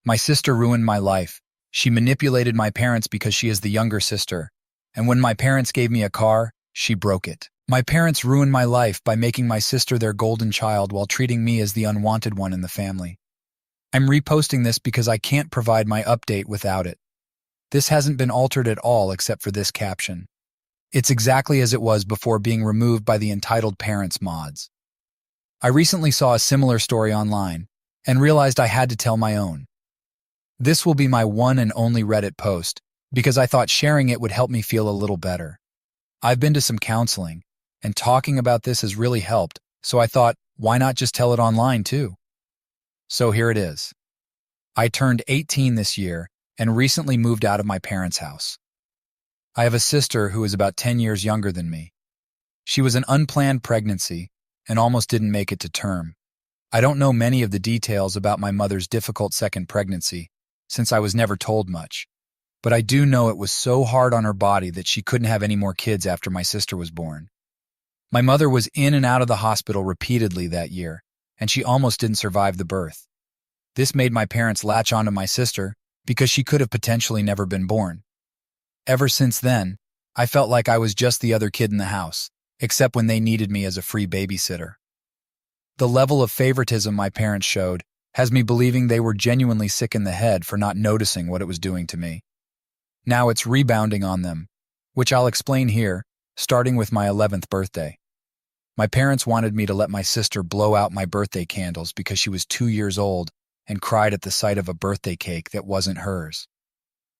My sister ruined my life. She manipulated my parents because she is the younger sister. And when my parents gave me a car, she broke it. My parents ruined my life by making my sister their golden child while treating me as the unwanted one in the family. I'm reposting this because I can't provide my update without it. This hasn't been altered at all except for this caption. It's exactly as it was before being removed by the entitled parents mods. I recently saw a similar story online and realized I had to tell my own. This will be my one and only Reddit post because I thought sharing it would help me feel a little better. I've been to some counseling, and talking about this has really helped, so I thought, why not just tell it online too? So here it is. I turned 18 this year and recently moved out of my parents' house. I have a sister who is about 10 years younger than me. She was an unplanned pregnancy and almost didn't make it to term. I don't know many of the details about my mother's difficult second pregnancy, since I was never told much. But I do know it was so hard on her body that she couldn't have any more kids after my sister was born. My mother was in and out of the hospital repeatedly that year, and she almost didn't survive the birth. This made my parents latch onto my sister because she could have potentially never been born. Ever since then, I felt like I was just the other kid in the house, except when they needed me as a free babysitter. The level of favoritism my parents showed has me believing they were genuinely sick in the head for not noticing what it was doing to me. Now it's rebounding on them, which I'll explain here, starting with my 11th birthday. My parents wanted me to let my sister blow out my birthday candles because she was 2 years old and cried at the sight of a birthday cake that wasn't hers.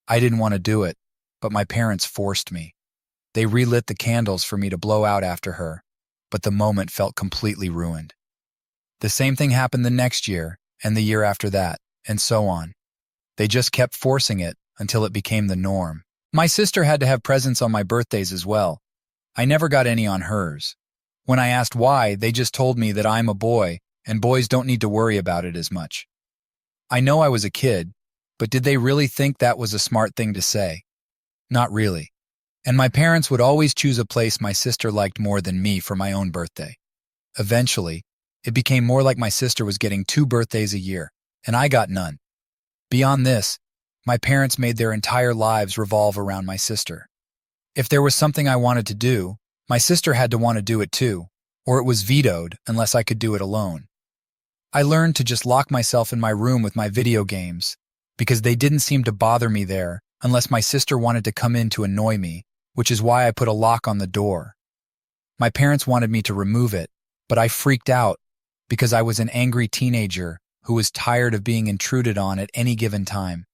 I didn't want to do it, but my parents forced me. They relit the candles for me to blow out after her, but the moment felt completely ruined. The same thing happened the next year, and the year after that, and so on. They just kept forcing it until it became the norm. My sister had to have presents on my birthdays as well. I never got any on hers. When I asked why, they just told me that I'm a boy, and boys don't need to worry about it as much. I know I was a kid, but did they really think that was a smart thing to say? Not really. And my parents would always choose a place my sister liked more than me for my own birthday. Eventually, it became more like my sister was getting 2 birthdays a year, and I got none. Beyond this, my parents made their entire lives revolve around my sister. If there was something I wanted to do, my sister had to want to do it too, or it was vetoed unless I could do it alone. I learned to just lock myself in my room with my video games, because they didn't seem to bother me there unless my sister wanted to come in to annoy me, which is why I put a lock on the door. My parents wanted me to remove it, but I freaked out because I was an angry teenager who was tired of being intruded on at any given time.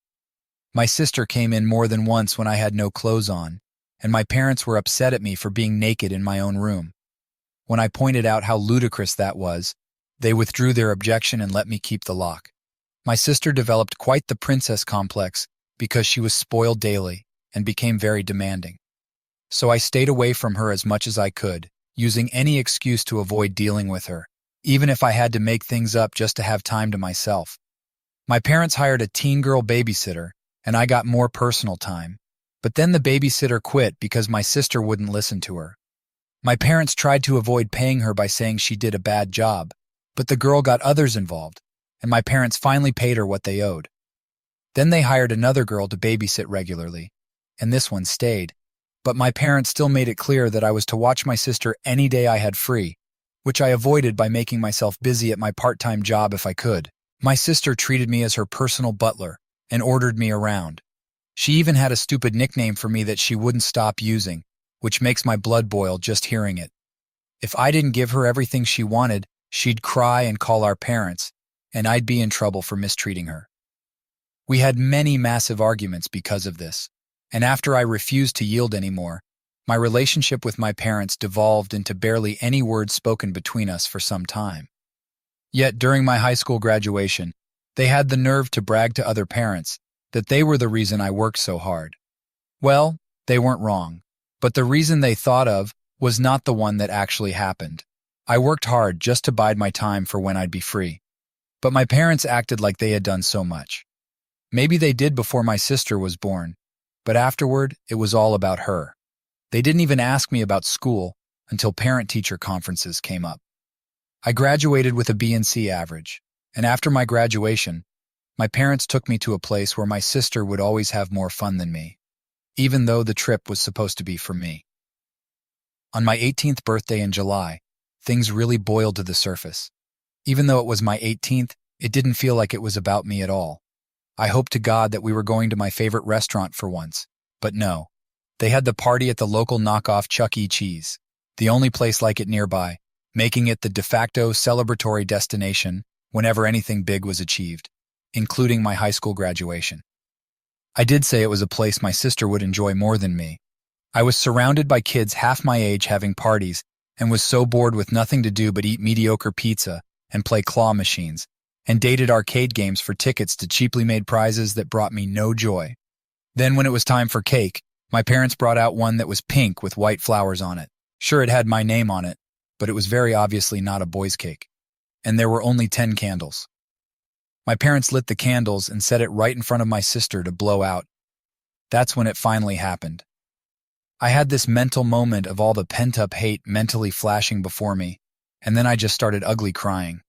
My sister came in more than once when I had no clothes on, and my parents were upset at me for being naked in my own room. When I pointed out how ludicrous that was, they withdrew their objection and let me keep the lock. My sister developed quite the princess complex because she was spoiled daily and became very demanding. So I stayed away from her as much as I could, using any excuse to avoid dealing with her, even if I had to make things up just to have time to myself. My parents hired a teen girl babysitter, and I got more personal time. But then the babysitter quit because my sister wouldn't listen to her. My parents tried to avoid paying her by saying she did a bad job, but the girl got others involved, and my parents finally paid her what they owed. Then they hired another girl to babysit regularly, and this one stayed. But my parents still made it clear that I was to watch my sister any day I had free, which I avoided by making myself busy at my part-time job if I could. My sister treated me as her personal butler and ordered me around. She even had a stupid nickname for me that she wouldn't stop using, which makes my blood boil just hearing it. If I didn't give her everything she wanted, she'd cry and call our parents, and I'd be in trouble for mistreating her. We had many massive arguments because of this, and after I refused to yield anymore, my relationship with my parents devolved into barely any words spoken between us for some time. Yet during my high school graduation, they had the nerve to brag to other parents that they were the reason I worked so hard. Well, they weren't wrong, but the reason they thought of was not the one that actually happened. I worked hard just to bide my time for when I'd be free. But my parents acted like they had done so much. Maybe they did before my sister was born, but afterward, it was all about her. They didn't even ask me about school until parent-teacher conferences came up. I graduated with a B and C average, and after my graduation, My parents took me to a place where my sister would always have more fun than me, even though the trip was supposed to be for me. On my 18th birthday in July, things really boiled to the surface. Even though it was my 18th, it didn't feel like it was about me at all. I hoped to God that we were going to my favorite restaurant for once, but no. They had the party at the local knockoff Chuck E. Cheese, the only place like it nearby, making it the de facto celebratory destination whenever anything big was achieved, including my high school graduation. I did say it was a place my sister would enjoy more than me. I was surrounded by kids half my age having parties and was so bored with nothing to do but eat mediocre pizza and play claw machines, and dated arcade games for tickets to cheaply made prizes that brought me no joy. Then when it was time for cake, my parents brought out one that was pink with white flowers on it. Sure, it had my name on it, but it was very obviously not a boy's cake. And there were only 10 candles. My parents lit the candles and set it right in front of my sister to blow out. That's when it finally happened. I had this mental moment of all the pent-up hate mentally flashing before me, and then I just started ugly crying.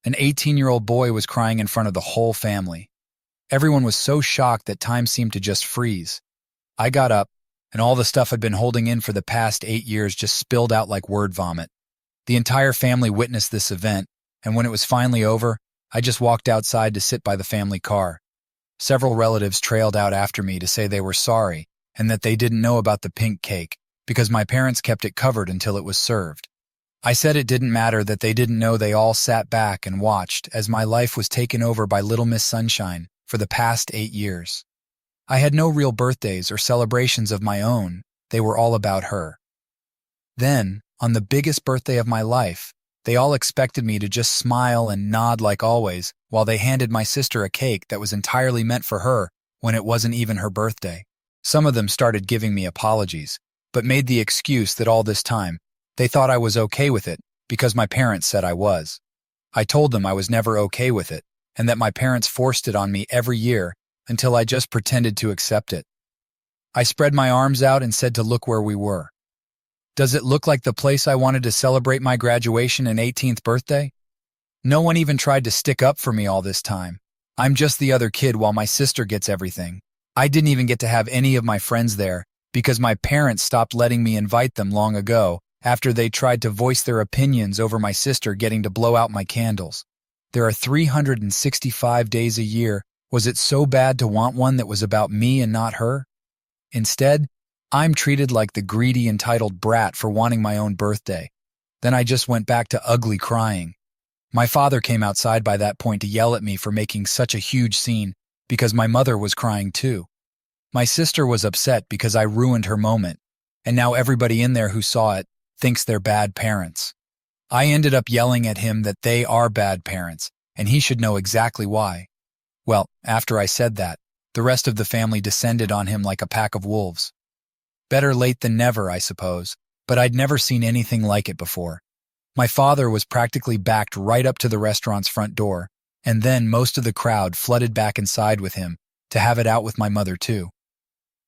An 18-year-old boy was crying in front of the whole family. Everyone was so shocked that time seemed to just freeze. I got up, and all the stuff I'd been holding in for the past 8 years just spilled out like word vomit. The entire family witnessed this event, and when it was finally over, I just walked outside to sit by the family car. Several relatives trailed out after me to say they were sorry and that they didn't know about the pink cake because my parents kept it covered until it was served. I said it didn't matter that they didn't know. They all sat back and watched as my life was taken over by Little Miss Sunshine for the past 8 years. I had no real birthdays or celebrations of my own. They were all about her. Then, on the biggest birthday of my life, they all expected me to just smile and nod like always while they handed my sister a cake that was entirely meant for her when it wasn't even her birthday. Some of them started giving me apologies, but made the excuse that all this time, they thought I was okay with it because my parents said I was. I told them I was never okay with it and that my parents forced it on me every year until I just pretended to accept it. I spread my arms out and said to look where we were. Does it look like the place I wanted to celebrate my graduation and 18th birthday? No one even tried to stick up for me all this time. I'm just the other kid while my sister gets everything. I didn't even get to have any of my friends there because my parents stopped letting me invite them long ago after they tried to voice their opinions over my sister getting to blow out my candles. There are 365 days a year. Was it so bad to want one that was about me and not her? Instead, I'm treated like the greedy, entitled brat for wanting my own birthday. Then I just went back to ugly crying. My father came outside by that point to yell at me for making such a huge scene because my mother was crying too. My sister was upset because I ruined her moment, and now everybody in there who saw it thinks they're bad parents. I ended up yelling at him that they are bad parents, and he should know exactly why. Well, after I said that, the rest of the family descended on him like a pack of wolves. Better late than never, I suppose, but I'd never seen anything like it before. My father was practically backed right up to the restaurant's front door, and then most of the crowd flooded back inside with him to have it out with my mother too.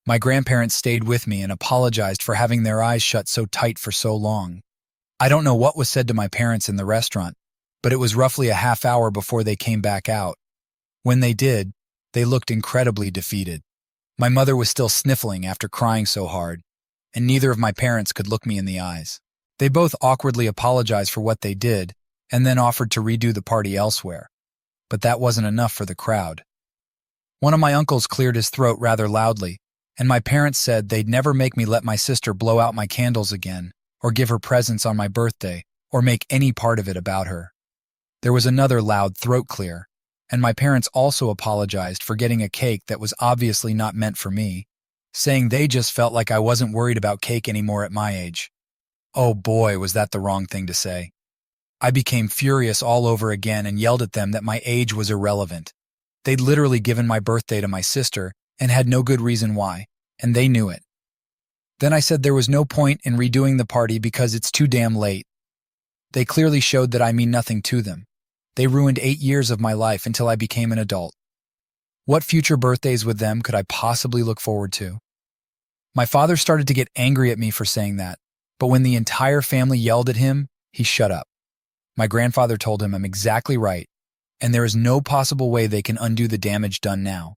My grandparents stayed with me and apologized for having their eyes shut so tight for so long. I don't know what was said to my parents in the restaurant, but it was roughly a half hour before they came back out. When they did, they looked incredibly defeated. My mother was still sniffling after crying so hard, and neither of my parents could look me in the eyes. They both awkwardly apologized for what they did and then offered to redo the party elsewhere. But that wasn't enough for the crowd. One of my uncles cleared his throat rather loudly, and my parents said they'd never make me let my sister blow out my candles again, or give her presents on my birthday, or make any part of it about her. There was another loud throat clear, and my parents also apologized for getting a cake that was obviously not meant for me, saying they just felt like I wasn't worried about cake anymore at my age. Oh boy, was that the wrong thing to say. I became furious all over again and yelled at them that my age was irrelevant. They'd literally given my birthday to my sister and had no good reason why, and they knew it. Then I said there was no point in redoing the party because it's too damn late. They clearly showed that I mean nothing to them. They ruined 8 years of my life until I became an adult. What future birthdays with them could I possibly look forward to? My father started to get angry at me for saying that, but when the entire family yelled at him, he shut up. My grandfather told him I'm exactly right, and there is no possible way they can undo the damage done now.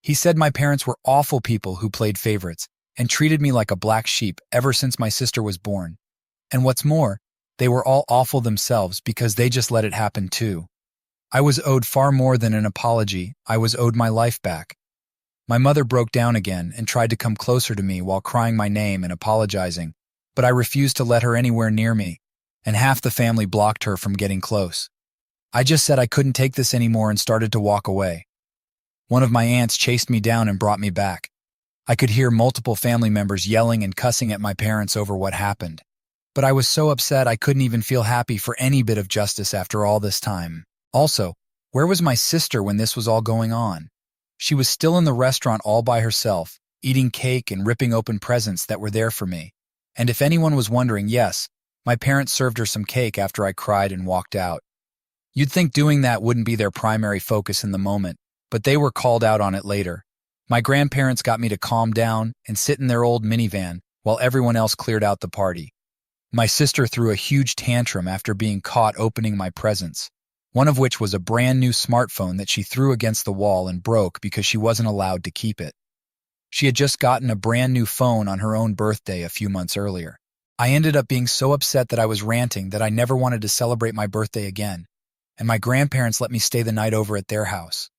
He said my parents were awful people who played favorites and treated me like a black sheep ever since my sister was born. And what's more, they were all awful themselves because they just let it happen too. I was owed far more than an apology. I was owed my life back. My mother broke down again and tried to come closer to me while crying my name and apologizing, but I refused to let her anywhere near me, and half the family blocked her from getting close. I just said I couldn't take this anymore and started to walk away. One of my aunts chased me down and brought me back. I could hear multiple family members yelling and cussing at my parents over what happened. But I was so upset I couldn't even feel happy for any bit of justice after all this time. Also, where was my sister when this was all going on? She was still in the restaurant all by herself, eating cake and ripping open presents that were there for me. And if anyone was wondering, yes, my parents served her some cake after I cried and walked out. You'd think doing that wouldn't be their primary focus in the moment, but they were called out on it later. My grandparents got me to calm down and sit in their old minivan while everyone else cleared out the party. My sister threw a huge tantrum after being caught opening my presents, one of which was a brand new smartphone that she threw against the wall and broke because she wasn't allowed to keep it. She had just gotten a brand new phone on her own birthday a few months earlier. I ended up being so upset that I was ranting that I never wanted to celebrate my birthday again, and my grandparents let me stay the night over at their house.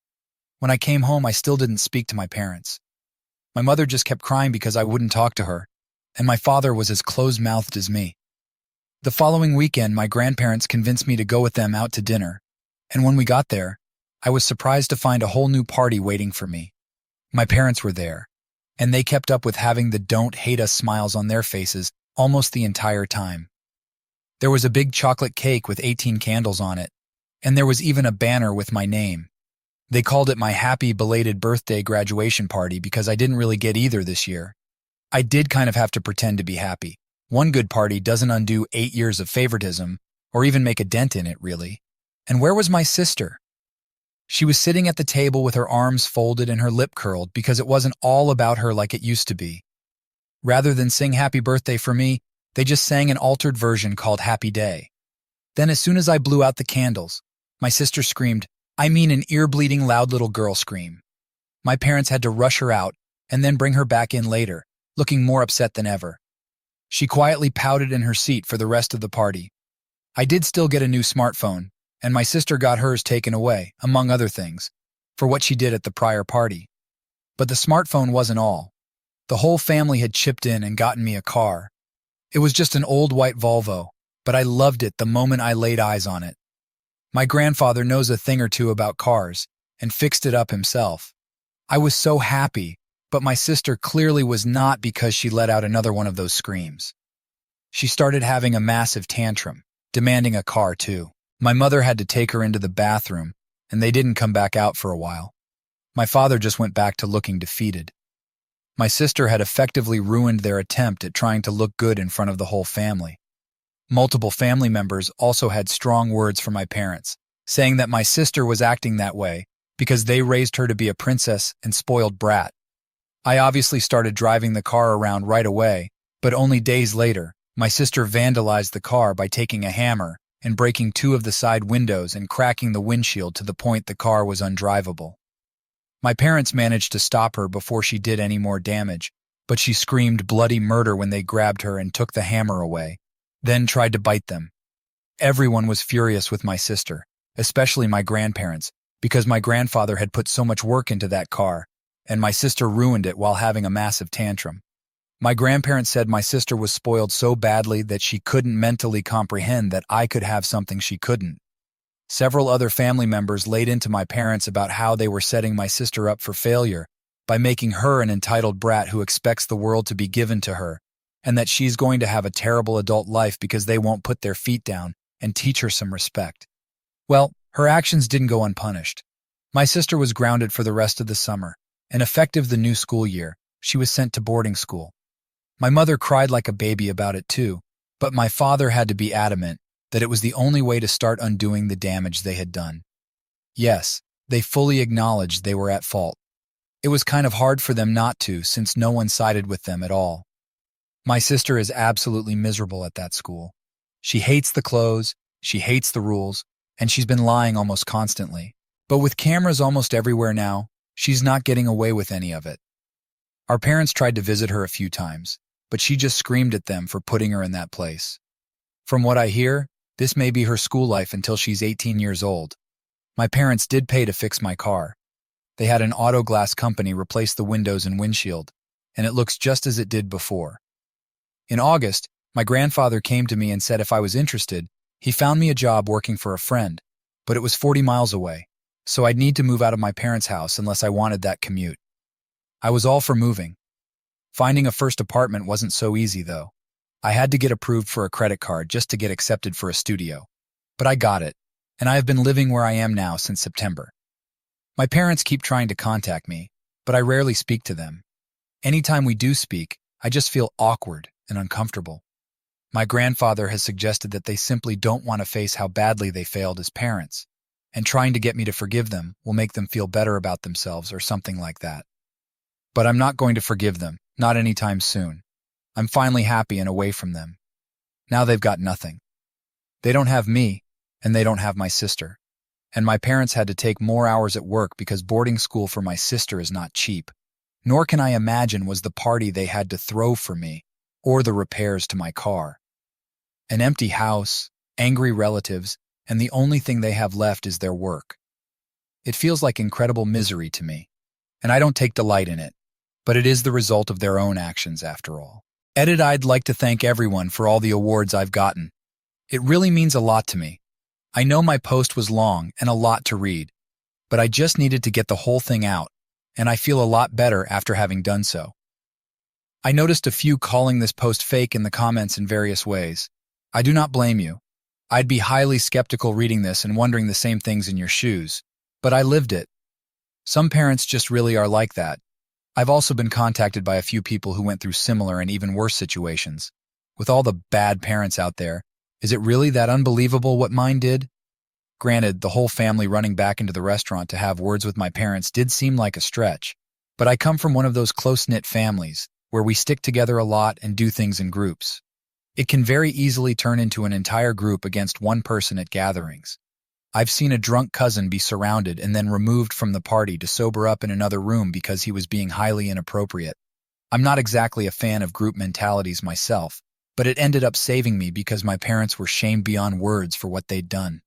When I came home, I still didn't speak to my parents. My mother just kept crying because I wouldn't talk to her, and my father was as closed-mouthed as me. The following weekend, my grandparents convinced me to go with them out to dinner, and when we got there, I was surprised to find a whole new party waiting for me. My parents were there, and they kept up with having the "don't hate us" smiles on their faces almost the entire time. There was a big chocolate cake with 18 candles on it, and there was even a banner with my name. They called it my happy belated birthday graduation party because I didn't really get either this year. I did kind of have to pretend to be happy. One good party doesn't undo 8 years of favoritism, or even make a dent in it, really. And where was my sister? She was sitting at the table with her arms folded and her lip curled because it wasn't all about her like it used to be. Rather than sing happy birthday for me, they just sang an altered version called Happy Day. Then as soon as I blew out the candles, my sister screamed, I mean an ear-bleeding loud little girl scream. My parents had to rush her out and then bring her back in later, looking more upset than ever. She quietly pouted in her seat for the rest of the party. I did still get a new smartphone, and my sister got hers taken away, among other things, for what she did at the prior party. But the smartphone wasn't all. The whole family had chipped in and gotten me a car. It was just an old white Volvo, but I loved it the moment I laid eyes on it. My grandfather knows a thing or two about cars and fixed it up himself. I was so happy, but my sister clearly was not because she let out another one of those screams. She started having a massive tantrum, demanding a car too. My mother had to take her into the bathroom, and they didn't come back out for a while. My father just went back to looking defeated. My sister had effectively ruined their attempt at trying to look good in front of the whole family. Multiple family members also had strong words for my parents, saying that my sister was acting that way because they raised her to be a princess and spoiled brat. I obviously started driving the car around right away, but only days later, my sister vandalized the car by taking a hammer and breaking 2 of the side windows and cracking the windshield to the point the car was undrivable. My parents managed to stop her before she did any more damage, but she screamed bloody murder when they grabbed her and took the hammer away, then tried to bite them. Everyone was furious with my sister, especially my grandparents, because my grandfather had put so much work into that car, and my sister ruined it while having a massive tantrum. My grandparents said my sister was spoiled so badly that she couldn't mentally comprehend that I could have something she couldn't. Several other family members laid into my parents about how they were setting my sister up for failure by making her an entitled brat who expects the world to be given to her, and that she's going to have a terrible adult life because they won't put their feet down and teach her some respect. Well, her actions didn't go unpunished. My sister was grounded for the rest of the summer, and effective the new school year, she was sent to boarding school. My mother cried like a baby about it too, but my father had to be adamant that it was the only way to start undoing the damage they had done. Yes, they fully acknowledged they were at fault. It was kind of hard for them not to, since no one sided with them at all. My sister is absolutely miserable at that school. She hates the clothes, she hates the rules, and she's been lying almost constantly. But with cameras almost everywhere now, she's not getting away with any of it. Our parents tried to visit her a few times, but she just screamed at them for putting her in that place. From what I hear, this may be her school life until she's 18 years old. My parents did pay to fix my car. They had an auto glass company replace the windows and windshield, and it looks just as it did before. In August, my grandfather came to me and said if I was interested, he found me a job working for a friend, but it was 40 miles away, so I'd need to move out of my parents' house unless I wanted that commute. I was all for moving. Finding a first apartment wasn't so easy, though. I had to get approved for a credit card just to get accepted for a studio. But I got it, and I have been living where I am now since September. My parents keep trying to contact me, but I rarely speak to them. Anytime we do speak, I just feel awkward and uncomfortable. My grandfather has suggested that they simply don't want to face how badly they failed as parents, and trying to get me to forgive them will make them feel better about themselves or something like that. But I'm not going to forgive them, not anytime soon. I'm finally happy and away from them. Now they've got nothing. They don't have me, and they don't have my sister. And my parents had to take more hours at work because boarding school for my sister is not cheap. Nor can I imagine was the party they had to throw for me, or the repairs to my car. An empty house, angry relatives, and the only thing they have left is their work. It feels like incredible misery to me, and I don't take delight in it, but it is the result of their own actions after all. I'd like to thank everyone for all the awards I've gotten. It really means a lot to me. I know my post was long and a lot to read, but I just needed to get the whole thing out, and I feel a lot better after having done so. I noticed a few calling this post fake in the comments in various ways. I do not blame you. I'd be highly skeptical reading this and wondering the same things in your shoes, but I lived it. Some parents just really are like that. I've also been contacted by a few people who went through similar and even worse situations. With all the bad parents out there, is it really that unbelievable what mine did? Granted, the whole family running back into the restaurant to have words with my parents did seem like a stretch, but I come from one of those close-knit families where we stick together a lot and do things in groups. It can very easily turn into an entire group against one person at gatherings. I've seen a drunk cousin be surrounded and then removed from the party to sober up in another room because he was being highly inappropriate. I'm not exactly a fan of group mentalities myself, but it ended up saving me because my parents were shamed beyond words for what they'd done.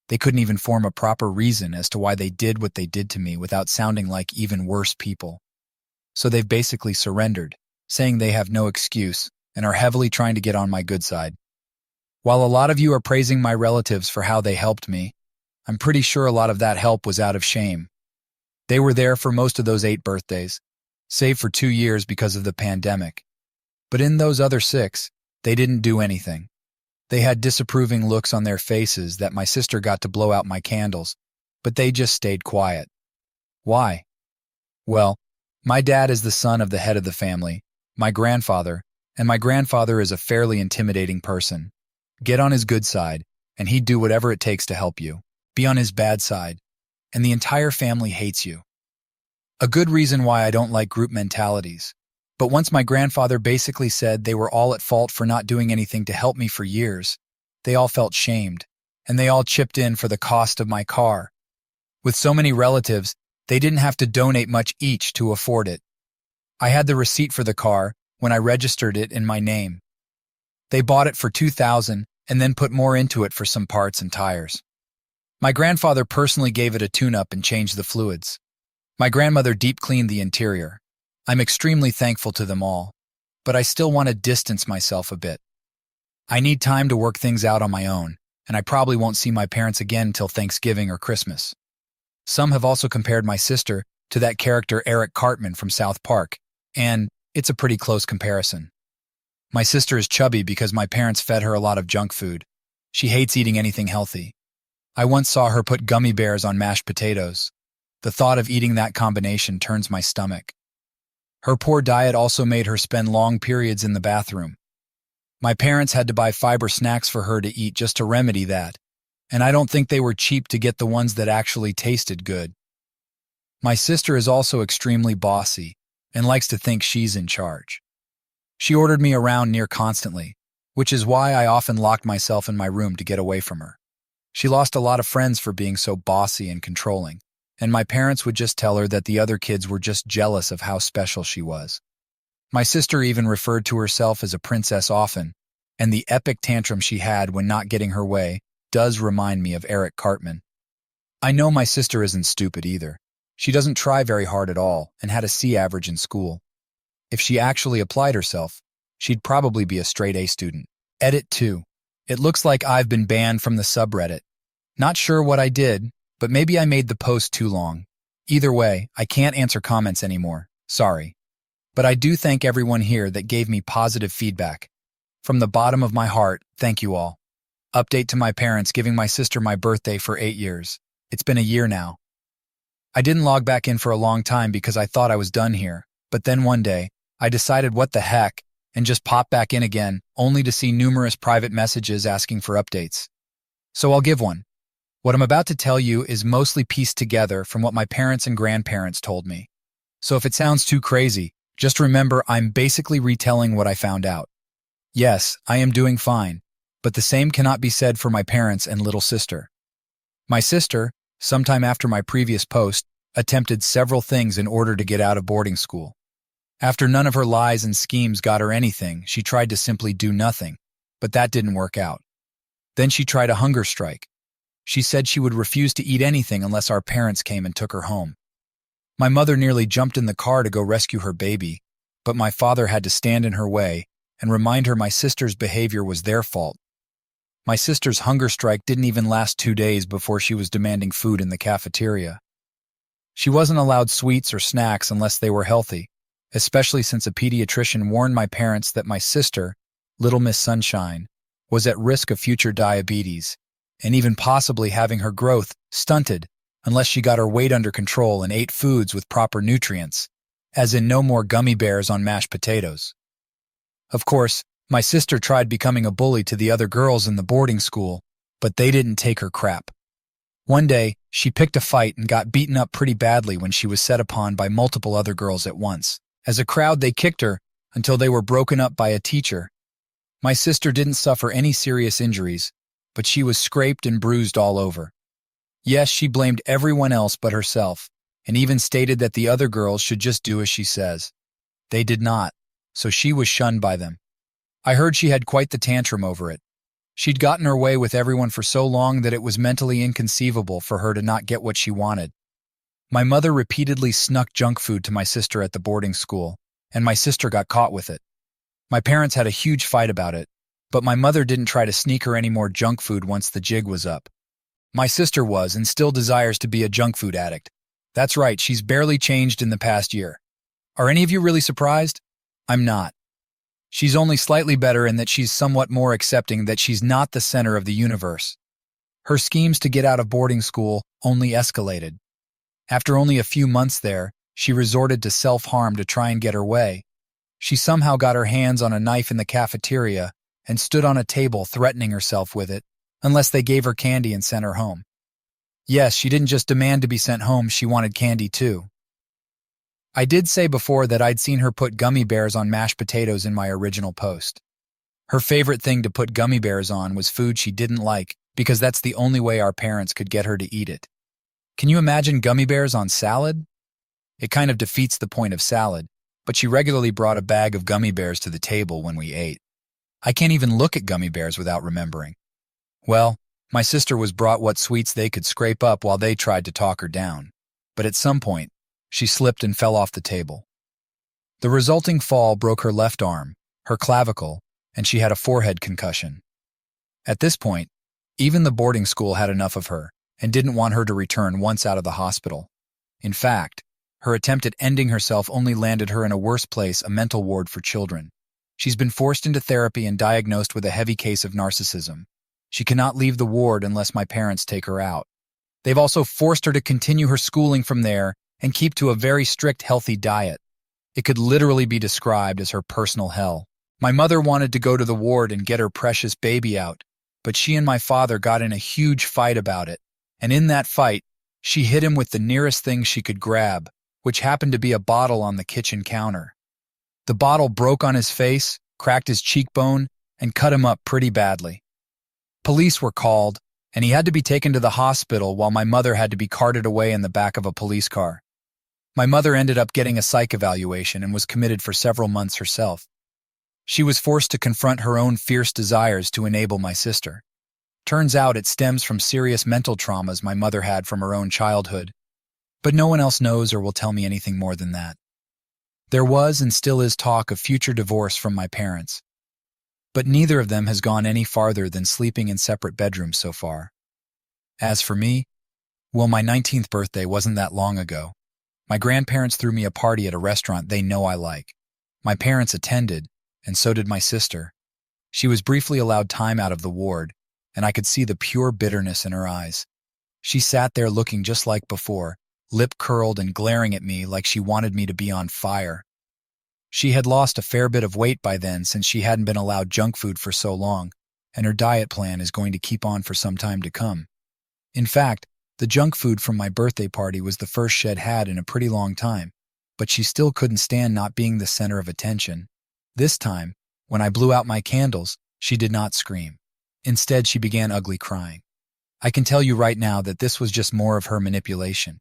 They couldn't even form a proper reason as to why they did what they did to me without sounding like even worse people. So they've basically surrendered, saying they have no excuse and are heavily trying to get on my good side. While a lot of you are praising my relatives for how they helped me, I'm pretty sure a lot of that help was out of shame. They were there for most of those 8 birthdays, save for 2 years because of the pandemic. But in those other 6, they didn't do anything. They had disapproving looks on their faces that my sister got to blow out my candles, but they just stayed quiet. Why? Well, my dad is the son of the head of the family, my grandfather, and my grandfather is a fairly intimidating person. Get on his good side, and he'd do whatever it takes to help you. Be on his bad side, and the entire family hates you. A good reason why I don't like group mentalities. But once my grandfather basically said they were all at fault for not doing anything to help me for years, they all felt shamed, and they all chipped in for the cost of my car. With so many relatives, they didn't have to donate much each to afford it. I had the receipt for the car when I registered it in my name. They bought it for $2,000 and then put more into it for some parts and tires. My grandfather personally gave it a tune-up and changed the fluids. My grandmother deep-cleaned the interior. I'm extremely thankful to them all, but I still want to distance myself a bit. I need time to work things out on my own, and I probably won't see my parents again till Thanksgiving or Christmas. Some have also compared my sister to that character Eric Cartman from South Park, and it's a pretty close comparison. My sister is chubby because my parents fed her a lot of junk food. She hates eating anything healthy. I once saw her put gummy bears on mashed potatoes. The thought of eating that combination turns my stomach. Her poor diet also made her spend long periods in the bathroom. My parents had to buy fiber snacks for her to eat just to remedy that, and I don't think they were cheap to get the ones that actually tasted good. My sister is also extremely bossy and likes to think she's in charge. She ordered me around near constantly, which is why I often locked myself in my room to get away from her. She lost a lot of friends for being so bossy and controlling, and my parents would just tell her that the other kids were just jealous of how special she was. My sister even referred to herself as a princess often, and the epic tantrum she had when not getting her way does remind me of Eric Cartman. I know my sister isn't stupid either. She doesn't try very hard at all and had a C average in school. If she actually applied herself, she'd probably be a straight A student. Edit 2. It looks like I've been banned from the subreddit. Not sure what I did, but maybe I made the post too long. Either way, I can't answer comments anymore. Sorry. But I do thank everyone here that gave me positive feedback. From the bottom of my heart, thank you all. Update to my parents giving my sister my birthday for 8 years. It's been a year now. I didn't log back in for a long time because I thought I was done here, but then one day, I decided what the heck and just popped back in again, only to see numerous private messages asking for updates. So I'll give one. What I'm about to tell you is mostly pieced together from what my parents and grandparents told me. So if it sounds too crazy, just remember I'm basically retelling what I found out. Yes, I am doing fine, but the same cannot be said for my parents and little sister. My sister, sometime after my previous post, attempted several things in order to get out of boarding school. After none of her lies and schemes got her anything, she tried to simply do nothing, but that didn't work out. Then she tried a hunger strike. She said she would refuse to eat anything unless our parents came and took her home. My mother nearly jumped in the car to go rescue her baby, but my father had to stand in her way and remind her my sister's behavior was their fault. My sister's hunger strike didn't even last 2 days before she was demanding food in the cafeteria. She wasn't allowed sweets or snacks unless they were healthy, especially since a pediatrician warned my parents that my sister, Little Miss Sunshine, was at risk of future diabetes and even possibly having her growth stunted unless she got her weight under control and ate foods with proper nutrients, as in no more gummy bears on mashed potatoes. Of course, my sister tried becoming a bully to the other girls in the boarding school, but they didn't take her crap. One day, she picked a fight and got beaten up pretty badly when she was set upon by multiple other girls at once. As a crowd, they kicked her until they were broken up by a teacher. My sister didn't suffer any serious injuries, but she was scraped and bruised all over. Yes, she blamed everyone else but herself, and even stated that the other girls should just do as she says. They did not, so she was shunned by them. I heard she had quite the tantrum over it. She'd gotten her way with everyone for so long that it was mentally inconceivable for her to not get what she wanted. My mother repeatedly snuck junk food to my sister at the boarding school, and my sister got caught with it. My parents had a huge fight about it, but my mother didn't try to sneak her any more junk food once the jig was up. My sister was and still desires to be a junk food addict. That's right, she's barely changed in the past year. Are any of you really surprised? I'm not. She's only slightly better in that she's somewhat more accepting that she's not the center of the universe. Her schemes to get out of boarding school only escalated. After only a few months there, she resorted to self-harm to try and get her way. She somehow got her hands on a knife in the cafeteria and stood on a table threatening herself with it, unless they gave her candy and sent her home. Yes, she didn't just demand to be sent home, she wanted candy too. I did say before that I'd seen her put gummy bears on mashed potatoes in my original post. Her favorite thing to put gummy bears on was food she didn't like because that's the only way our parents could get her to eat it. Can you imagine gummy bears on salad? It kind of defeats the point of salad, but she regularly brought a bag of gummy bears to the table when we ate. I can't even look at gummy bears without remembering. Well, my sister was brought what sweets they could scrape up while they tried to talk her down, but at some point, she slipped and fell off the table. The resulting fall broke her left arm, her clavicle, and she had a forehead concussion. At this point, even the boarding school had enough of her and didn't want her to return once out of the hospital. In fact, her attempt at ending herself only landed her in a worse place, a mental ward for children. She's been forced into therapy and diagnosed with a heavy case of narcissism. She cannot leave the ward unless my parents take her out. They've also forced her to continue her schooling from there and keep to a very strict healthy diet. It could literally be described as her personal hell. My mother wanted to go to the ward and get her precious baby out, but she and my father got in a huge fight about it, and in that fight, she hit him with the nearest thing she could grab, which happened to be a bottle on the kitchen counter. The bottle broke on his face, cracked his cheekbone, and cut him up pretty badly. Police were called, and he had to be taken to the hospital while my mother had to be carted away in the back of a police car. My mother ended up getting a psych evaluation and was committed for several months herself. She was forced to confront her own fierce desires to enable my sister. Turns out it stems from serious mental traumas my mother had from her own childhood. But no one else knows or will tell me anything more than that. There was and still is talk of future divorce from my parents. But neither of them has gone any farther than sleeping in separate bedrooms so far. As for me, well, my 19th birthday wasn't that long ago. My grandparents threw me a party at a restaurant they know I like. My parents attended, and so did my sister. She was briefly allowed time out of the ward, and I could see the pure bitterness in her eyes. She sat there looking just like before, lip curled and glaring at me like she wanted me to be on fire. She had lost a fair bit of weight by then since she hadn't been allowed junk food for so long, and her diet plan is going to keep on for some time to come. In fact, the junk food from my birthday party was the first she'd had in a pretty long time, but she still couldn't stand not being the center of attention. This time, when I blew out my candles, she did not scream. Instead, she began ugly crying. I can tell you right now that this was just more of her manipulation.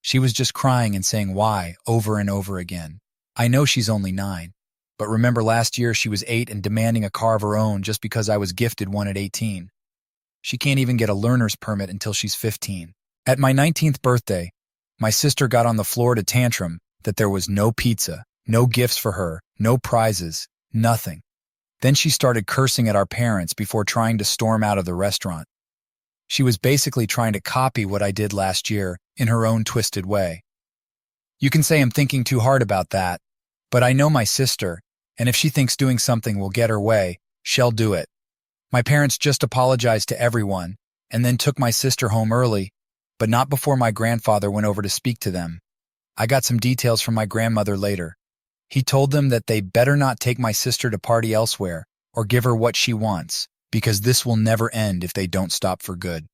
She was just crying and saying why over and over again. I know she's only 9, but remember last year she was 8 and demanding a car of her own just because I was gifted one at 18. She can't even get a learner's permit until she's 15. At my 19th birthday, my sister got on the floor to tantrum that there was no pizza, no gifts for her, no prizes, nothing. Then she started cursing at our parents before trying to storm out of the restaurant. She was basically trying to copy what I did last year in her own twisted way. You can say I'm thinking too hard about that, but I know my sister, and if she thinks doing something will get her way, she'll do it. My parents just apologized to everyone and then took my sister home early, but not before my grandfather went over to speak to them. I got some details from my grandmother later. He told them that they better not take my sister to party elsewhere or give her what she wants, because this will never end if they don't stop for good.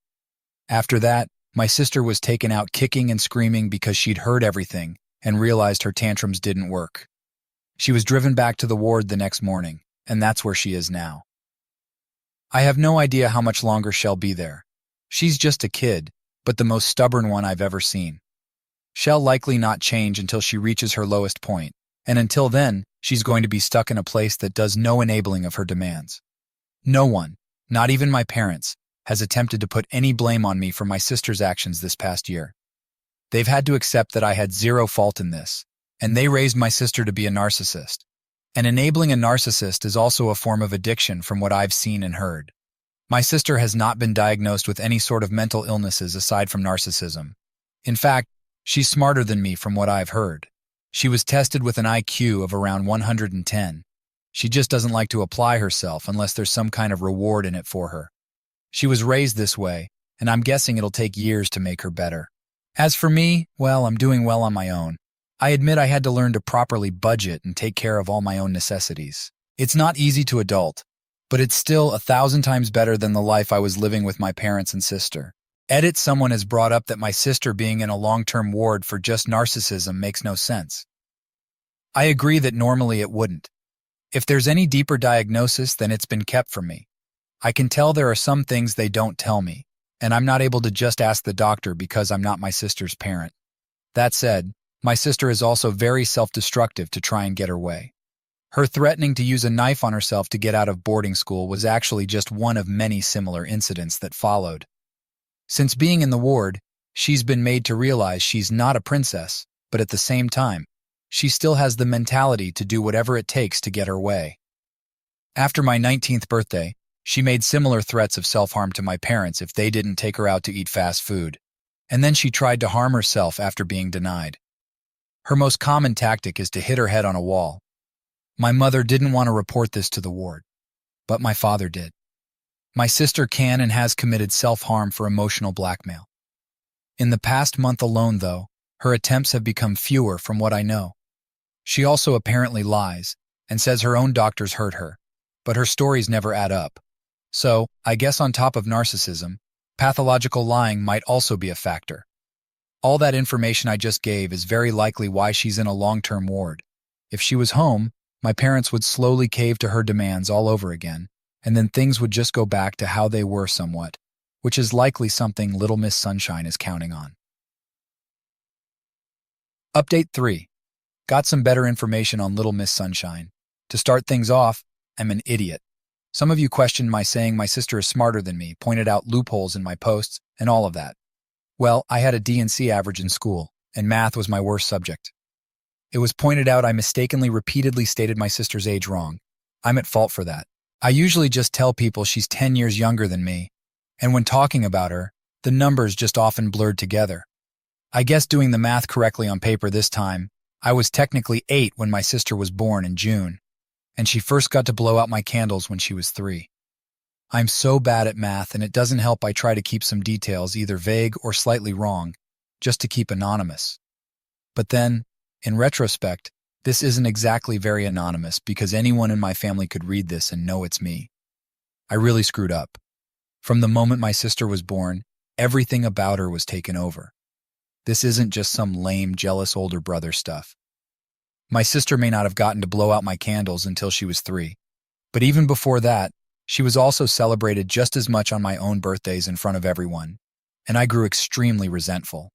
After that, my sister was taken out kicking and screaming because she'd heard everything and realized her tantrums didn't work. She was driven back to the ward the next morning, and that's where she is now. I have no idea how much longer she'll be there. She's just a kid, but the most stubborn one I've ever seen. She'll likely not change until she reaches her lowest point, and until then, she's going to be stuck in a place that does no enabling of her demands. No one, not even my parents, has attempted to put any blame on me for my sister's actions this past year. They've had to accept that I had zero fault in this, and they raised my sister to be a narcissist. And enabling a narcissist is also a form of addiction from what I've seen and heard. My sister has not been diagnosed with any sort of mental illnesses aside from narcissism. In fact, she's smarter than me from what I've heard. She was tested with an IQ of around 110. She just doesn't like to apply herself unless there's some kind of reward in it for her. She was raised this way, and I'm guessing it'll take years to make her better. As for me, well, I'm doing well on my own. I admit I had to learn to properly budget and take care of all my own necessities. It's not easy to adult, but it's still 1,000 times better than the life I was living with my parents and sister. Someone has brought up that my sister being in a long-term ward for just narcissism makes no sense. I agree that normally it wouldn't. If there's any deeper diagnosis, then it's been kept from me. I can tell there are some things they don't tell me, and I'm not able to just ask the doctor because I'm not my sister's parent. That said, my sister is also very self-destructive to try and get her way. Her threatening to use a knife on herself to get out of boarding school was actually just one of many similar incidents that followed. Since being in the ward, she's been made to realize she's not a princess, but at the same time, she still has the mentality to do whatever it takes to get her way. After my 19th birthday, she made similar threats of self-harm to my parents if they didn't take her out to eat fast food, and then she tried to harm herself after being denied. Her most common tactic is to hit her head on a wall. My mother didn't want to report this to the ward, but my father did. My sister can and has committed self-harm for emotional blackmail. In the past month alone, though, her attempts have become fewer from what I know. She also apparently lies and says her own doctors hurt her, but her stories never add up. So, I guess on top of narcissism, pathological lying might also be a factor. All that information I just gave is very likely why she's in a long-term ward. If she was home, my parents would slowly cave to her demands all over again, and then things would just go back to how they were somewhat. which is likely something Little Miss Sunshine is counting on. Update 3. Got some better information on Little Miss Sunshine. To start things off, I'm an idiot. Some of you questioned my saying my sister is smarter than me, pointed out loopholes in my posts, and all of that. Well, I had a D&C average in school, and math was my worst subject. It was pointed out I mistakenly repeatedly stated my sister's age wrong. I'm at fault for that. I usually just tell people she's 10 years younger than me, and when talking about her, the numbers just often blurred together. I guess doing the math correctly on paper this time, I was technically 8 when my sister was born in June, and she first got to blow out my candles when she was 3. I'm so bad at math, and it doesn't help I try to keep some details either vague or slightly wrong, just to keep anonymous. But then, in retrospect, this isn't exactly very anonymous because anyone in my family could read this and know it's me. I really screwed up. From the moment my sister was born, everything about her was taken over. This isn't just some lame, jealous older brother stuff. My sister may not have gotten to blow out my candles until she was 3. But even before that, she was also celebrated just as much on my own birthdays in front of everyone, and I grew extremely resentful.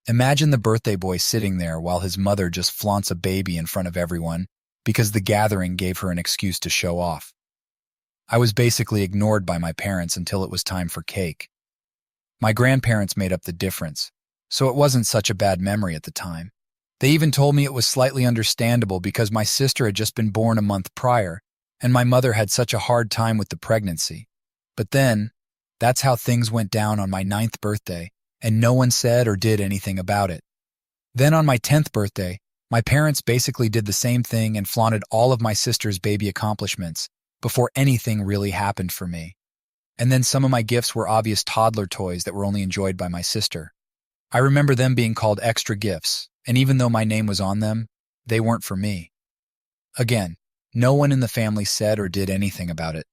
Imagine the birthday boy sitting there while his mother just flaunts a baby in front of everyone because the gathering gave her an excuse to show off. I was basically ignored by my parents until it was time for cake. My grandparents made up the difference, so it wasn't such a bad memory at the time. They even told me it was slightly understandable because my sister had just been born a month prior, and my mother had such a hard time with the pregnancy. But then, that's how things went down on my 9th birthday, and no one said or did anything about it. Then on my 10th birthday, my parents basically did the same thing and flaunted all of my sister's baby accomplishments before anything really happened for me. And then some of my gifts were obvious toddler toys that were only enjoyed by my sister. I remember them being called extra gifts, and even though my name was on them, they weren't for me. Again, no one in the family said or did anything about it.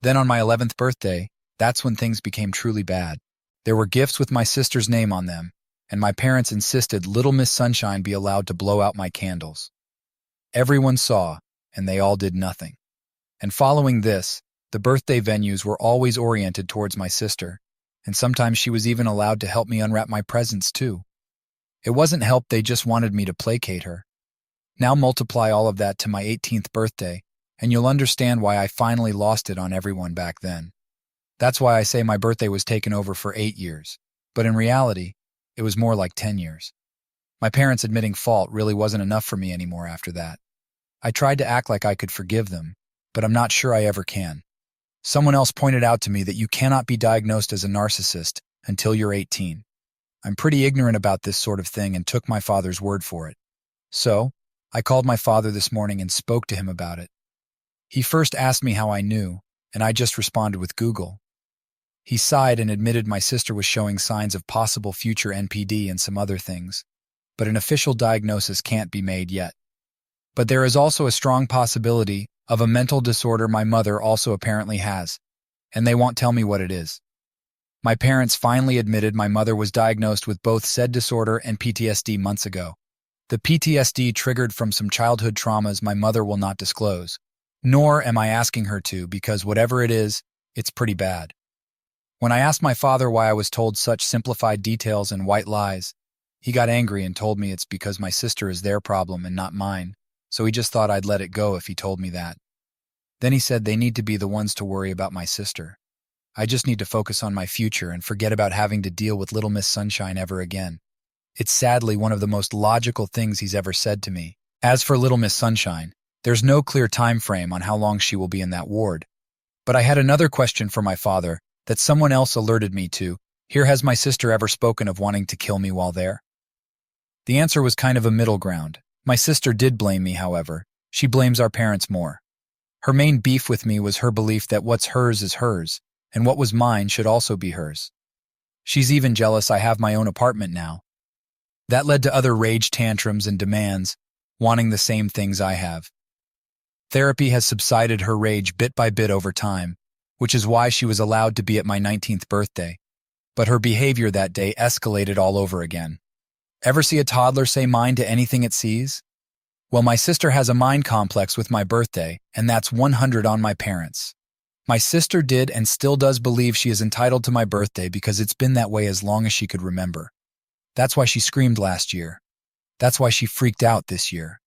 Then on my 11th birthday, that's when things became truly bad. There were gifts with my sister's name on them, and my parents insisted Little Miss Sunshine be allowed to blow out my candles. Everyone saw, and they all did nothing. And following this, the birthday venues were always oriented towards my sister, and sometimes she was even allowed to help me unwrap my presents too. It wasn't help, they just wanted me to placate her. Now multiply all of that to my 18th birthday, and you'll understand why I finally lost it on everyone back then. That's why I say my birthday was taken over for 8 years, but in reality, it was more like 10 years. My parents admitting fault really wasn't enough for me anymore after that. I tried to act like I could forgive them, but I'm not sure I ever can. Someone else pointed out to me that you cannot be diagnosed as a narcissist until you're 18. I'm pretty ignorant about this sort of thing and took my father's word for it. So, I called my father this morning and spoke to him about it. He first asked me how I knew, and I just responded with Google. He sighed and admitted my sister was showing signs of possible future NPD and some other things, but an official diagnosis can't be made yet. But there is also a strong possibility of a mental disorder my mother also apparently has, and they won't tell me what it is. My parents finally admitted my mother was diagnosed with both said disorder and PTSD months ago. The PTSD triggered from some childhood traumas my mother will not disclose, nor am I asking her to because whatever it is, it's pretty bad. When I asked my father why I was told such simplified details and white lies, he got angry and told me it's because my sister is their problem and not mine, so he just thought I'd let it go if he told me that. Then he said they need to be the ones to worry about my sister. I just need to focus on my future and forget about having to deal with Little Miss Sunshine ever again. It's sadly one of the most logical things he's ever said to me. As for Little Miss Sunshine, there's no clear time frame on how long she will be in that ward. But I had another question for my father that someone else alerted me to. Here, has my sister ever spoken of wanting to kill me while there? The answer was kind of a middle ground. My sister did blame me, however. She blames our parents more. Her main beef with me was her belief that what's hers is hers, and what was mine should also be hers. She's even jealous I have my own apartment now. That led to other rage tantrums and demands, wanting the same things I have. Therapy has subsided her rage bit by bit over time, which is why she was allowed to be at my 19th birthday. But her behavior that day escalated all over again. Ever see a toddler say mine to anything it sees? Well, my sister has a mind complex with my birthday, and that's 100 on my parents. My sister did and still does believe she is entitled to my birthday because it's been that way as long as she could remember. That's why she screamed last year. That's why she freaked out this year.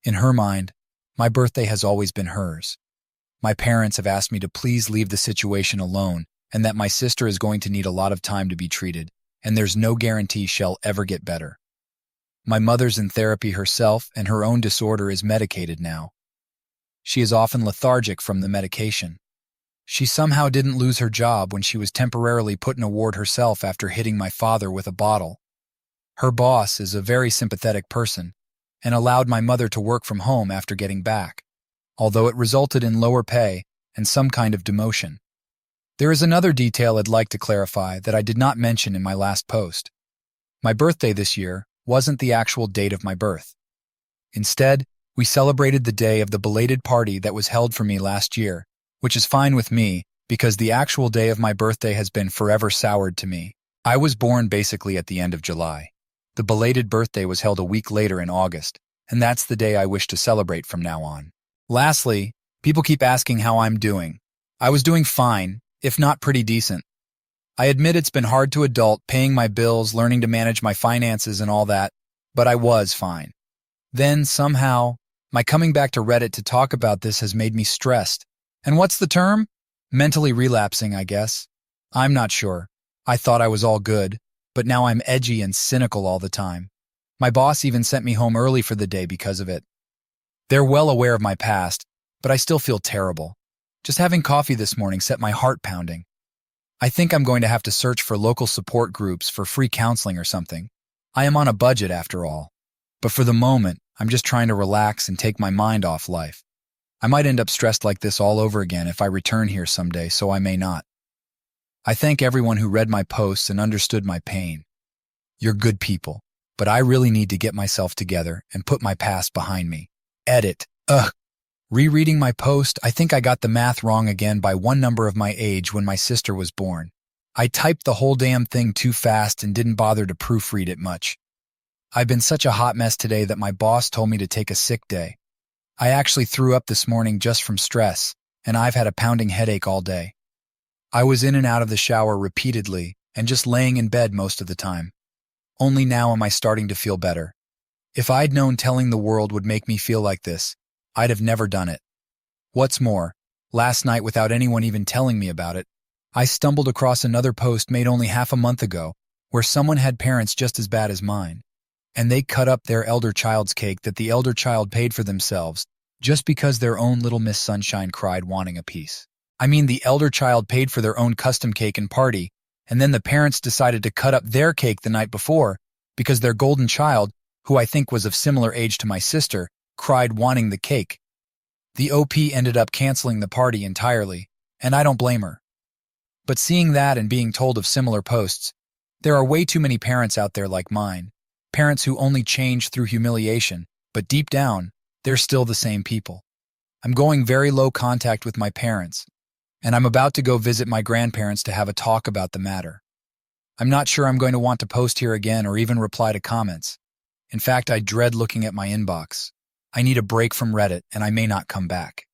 In her mind, my birthday has always been hers. My parents have asked me to please leave the situation alone and that my sister is going to need a lot of time to be treated, and there's no guarantee she'll ever get better. My mother's in therapy herself and her own disorder is medicated now. She is often lethargic from the medication. She somehow didn't lose her job when she was temporarily put in a ward herself after hitting my father with a bottle. Her boss is a very sympathetic person and allowed my mother to work from home after getting back, although it resulted in lower pay and some kind of demotion. There is another detail I'd like to clarify that I did not mention in my last post. My birthday this year wasn't the actual date of my birth. Instead, we celebrated the day of the belated party that was held for me last year, which is fine with me because the actual day of my birthday has been forever soured to me. I was born basically at the end of July. The belated birthday was held a week later in August, and that's the day I wish to celebrate from now on. Lastly, people keep asking how I'm doing. I was doing fine, if not pretty decent. I admit it's been hard to adult, paying my bills, learning to manage my finances and all that, but I was fine. Then, somehow, my coming back to Reddit to talk about this has made me stressed. And what's the term? Mentally relapsing, I guess. I'm not sure. I thought I was all good, but now I'm edgy and cynical all the time. My boss even sent me home early for the day because of it. They're well aware of my past, but I still feel terrible. Just having coffee this morning set my heart pounding. I think I'm going to have to search for local support groups for free counseling or something. I am on a budget after all. But for the moment, I'm just trying to relax and take my mind off life. I might end up stressed like this all over again if I return here someday, so I may not. I thank everyone who read my posts and understood my pain. You're good people, but I really need to get myself together and put my past behind me. Edit. Rereading my post, I think I got the math wrong again by one number of my age when my sister was born. I typed the whole damn thing too fast and didn't bother to proofread it much. I've been such a hot mess today that my boss told me to take a sick day. I actually threw up this morning just from stress, and I've had a pounding headache all day. I was in and out of the shower repeatedly and just laying in bed most of the time. Only now am I starting to feel better. If I'd known telling the world would make me feel like this, I'd have never done it. What's more, last night without anyone even telling me about it, I stumbled across another post made only half a month ago where someone had parents just as bad as mine. And they cut up their elder child's cake that the elder child paid for themselves just because their own little Miss Sunshine cried wanting a piece. I mean, the elder child paid for their own custom cake and party, and then the parents decided to cut up their cake the night before because their golden child, who I think was of similar age to my sister, cried wanting the cake. The OP ended up canceling the party entirely, and I don't blame her. But seeing that and being told of similar posts, there are way too many parents out there like mine. Parents who only change through humiliation, but deep down, they're still the same people. I'm going very low contact with my parents, and I'm about to go visit my grandparents to have a talk about the matter. I'm not sure I'm going to want to post here again or even reply to comments. In fact, I dread looking at my inbox. I need a break from Reddit, and I may not come back.